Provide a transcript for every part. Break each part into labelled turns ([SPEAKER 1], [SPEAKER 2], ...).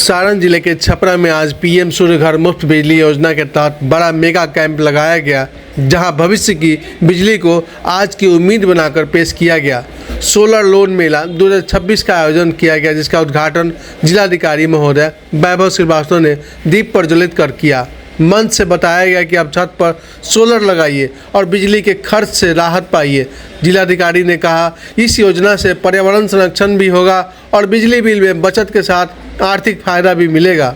[SPEAKER 1] सारण जिले के छपरा में आज पीएम सूर्य घर मुफ्त बिजली योजना के तहत बड़ा मेगा कैंप लगाया गया, जहां भविष्य की बिजली को आज की उम्मीद बनाकर पेश किया गया। सोलर लोन मेला 2026 का आयोजन किया गया, जिसका उद्घाटन जिलाधिकारी महोदय वैभव श्रीवास्तव ने दीप प्रज्वलित कर किया। मंच से बताया गया कि अब छत पर सोलर लगाइए और बिजली के खर्च से राहत पाइए। जिलाधिकारी ने कहा, इस योजना से पर्यावरण संरक्षण भी होगा और बिजली बिल में बचत के साथ आर्थिक फायदा भी मिलेगा।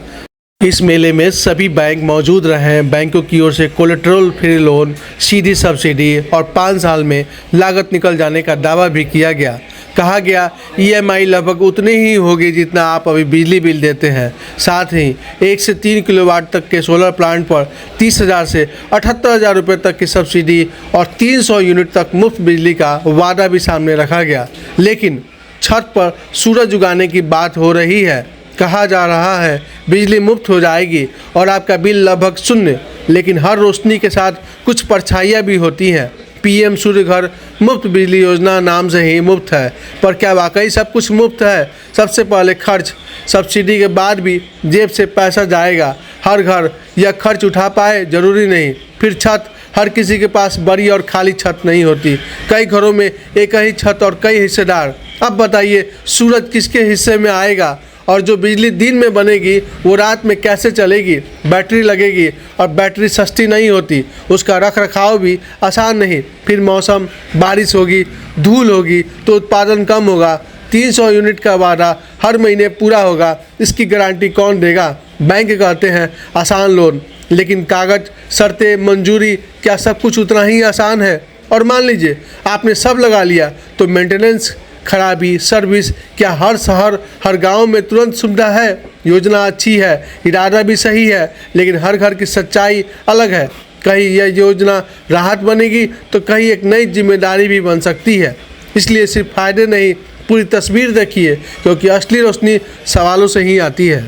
[SPEAKER 1] इस मेले में सभी बैंक मौजूद रहे हैं। बैंकों की ओर से कोलेट्रल फ्री लोन, सीधी सब्सिडी और 5 साल में लागत निकल जाने का दावा भी किया गया। कहा गया EMI लगभग उतनी ही होगी जितना आप अभी बिजली बिल देते हैं। साथ ही 1 से 3 किलोवाट तक के सोलर प्लांट पर 30,000 से 78,000 रुपये तक की सब्सिडी और 300 यूनिट तक मुफ्त बिजली का वादा भी सामने रखा गया। लेकिन छत पर सूरज उगाने की बात हो रही है। कहा जा रहा है बिजली मुफ्त हो जाएगी और आपका बिल लगभग शून्य, लेकिन हर रोशनी के साथ कुछ परछाइयाँ भी होती हैं। पीएम सूर्य घर मुफ्त बिजली योजना नाम से ही मुफ्त है, पर क्या वाकई सब कुछ मुफ्त है? सबसे पहले खर्च, सब्सिडी के बाद भी जेब से पैसा जाएगा। हर घर यह खर्च उठा पाए जरूरी नहीं। फिर छत, हर किसी के पास बड़ी और खाली छत नहीं होती। कई घरों में एक ही छत और कई हिस्सेदार। अब बताइए सूरज किसके हिस्से में आएगा? और जो बिजली दिन में बनेगी वो रात में कैसे चलेगी? बैटरी लगेगी और बैटरी सस्ती नहीं होती, उसका रख रखाव भी आसान नहीं। फिर मौसम, बारिश होगी, धूल होगी तो उत्पादन कम होगा। 300 यूनिट का वादा हर महीने पूरा होगा, इसकी गारंटी कौन देगा? बैंक कहते हैं आसान लोन, लेकिन कागज, शर्तें, मंजूरी, क्या सब कुछ उतना ही आसान है? और मान लीजिए आपने सब लगा लिया तो मेंटेनेंस, खराबी, सर्विस, क्या हर शहर, हर गांव में तुरंत सुविधा है? योजना अच्छी है, इरादा भी सही है, लेकिन हर घर की सच्चाई अलग है। कहीं यह योजना राहत बनेगी तो कहीं एक नई जिम्मेदारी भी बन सकती है। इसलिए सिर्फ फायदे नहीं, पूरी तस्वीर देखिए, क्योंकि असली रोशनी सवालों से ही आती है।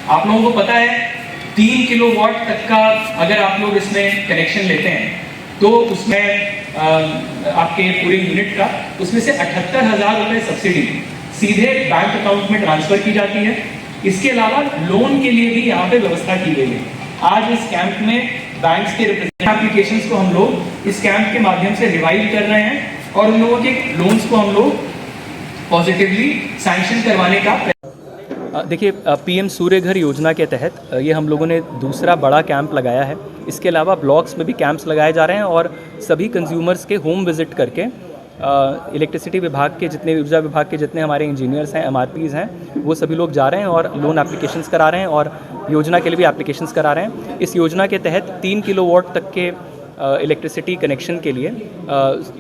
[SPEAKER 2] आप लोगों को पता है 3 किलोवाट तक का अगर आप लोग इसमें कनेक्शन लेते हैं तो उसमें आपके पूरे यूनिट का उसमें से 78,000 रुपये सब्सिडी सीधे बैंक अकाउंट में ट्रांसफर की जाती है। इसके अलावा लोन के लिए भी यहाँ पे व्यवस्था की गई है। आज इस कैंप में बैंक्स के रिप्रेजेंटेटिव एप्लीकेशंस को हम लोग इस कैंप के माध्यम से रिवाइव कर रहे हैं और उन लोगों के लोन्स को हम लोग पॉजिटिवली सैंक्शन करवाने का।
[SPEAKER 3] देखिए, पीएम सूर्य घर योजना के तहत ये हम लोगों ने दूसरा बड़ा कैंप लगाया है। इसके अलावा ब्लॉक्स में भी कैंप्स लगाए जा रहे हैं और सभी कंज्यूमर्स के होम विजिट करके इलेक्ट्रिसिटी विभाग के जितने, ऊर्जा विभाग के जितने हमारे इंजीनियर्स हैं, MRPs हैं, वो सभी लोग जा रहे हैं और लोन एप्लीकेशंस करा रहे हैं और योजना के लिए भी एप्लीकेशंस करा रहे हैं। इस योजना के तहत 3 किलोवाट तक के इलेक्ट्रिसिटी कनेक्शन के लिए,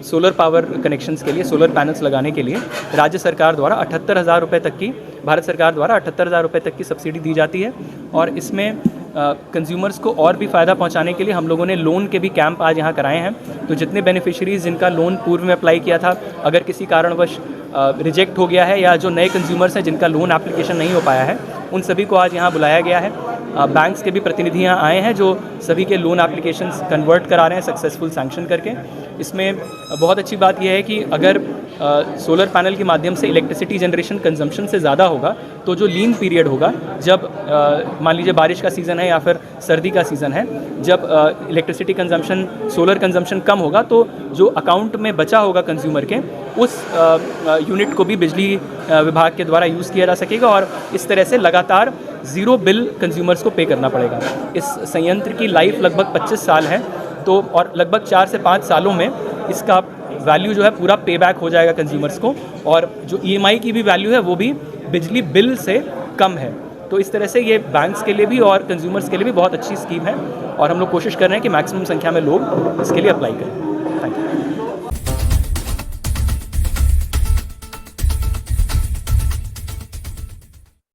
[SPEAKER 3] सोलर पावर कनेक्शंस के लिए, सोलर पैनल्स लगाने के लिए राज्य सरकार द्वारा 78,000 रुपये तक की, भारत सरकार द्वारा 78,000 रुपये तक की सब्सिडी दी जाती है। और इसमें कंज्यूमर्स को और भी फ़ायदा पहुंचाने के लिए हम लोगों ने लोन के भी कैंप आज यहाँ कराए हैं। तो जितने बेनिफिशरीज़ जिनका लोन पूर्व में अप्लाई किया था, अगर किसी कारणवश रिजेक्ट हो गया है या जो नए कंज्यूमर्स हैं जिनका लोन एप्लीकेशन नहीं हो पाया है, उन सभी को आज यहाँ बुलाया गया है। बैंक्स के भी प्रतिनिधि यहाँ आए हैं जो सभी के लोन एप्लीकेशंस कन्वर्ट करा रहे हैं सक्सेसफुल सैंक्शन करके। इसमें बहुत अच्छी बात यह है कि अगर सोलर पैनल के माध्यम से इलेक्ट्रिसिटी जनरेशन कंजम्पशन से ज़्यादा होगा तो जो लीन पीरियड होगा, जब मान लीजिए बारिश का सीज़न है या फिर सर्दी का सीज़न है, जब इलेक्ट्रिसिटी कंजम्पशन, सोलर कंजम्पशन कम होगा तो जो अकाउंट में बचा होगा कंज्यूमर के, उस यूनिट को भी बिजली विभाग के द्वारा यूज़ किया जा सकेगा और इस तरह से लगातार ज़ीरो बिल कंज्यूमर्स को पे करना पड़ेगा। इस संयंत्र की लाइफ लगभग 25 साल है, तो और लगभग 4 से 5 सालों में इसका वैल्यू जो है पूरा पे बैक हो जाएगा कंज्यूमर्स को, और जो EMI की भी वैल्यू है वो भी बिजली बिल से कम है। तो इस तरह से ये बैंक्स के लिए भी और कंज्यूमर्स के लिए भी बहुत अच्छी स्कीम है और हम लोग कोशिश कर रहे हैं कि मैक्सिमम संख्या में लोग इसके लिए अप्लाई करें। Thank you.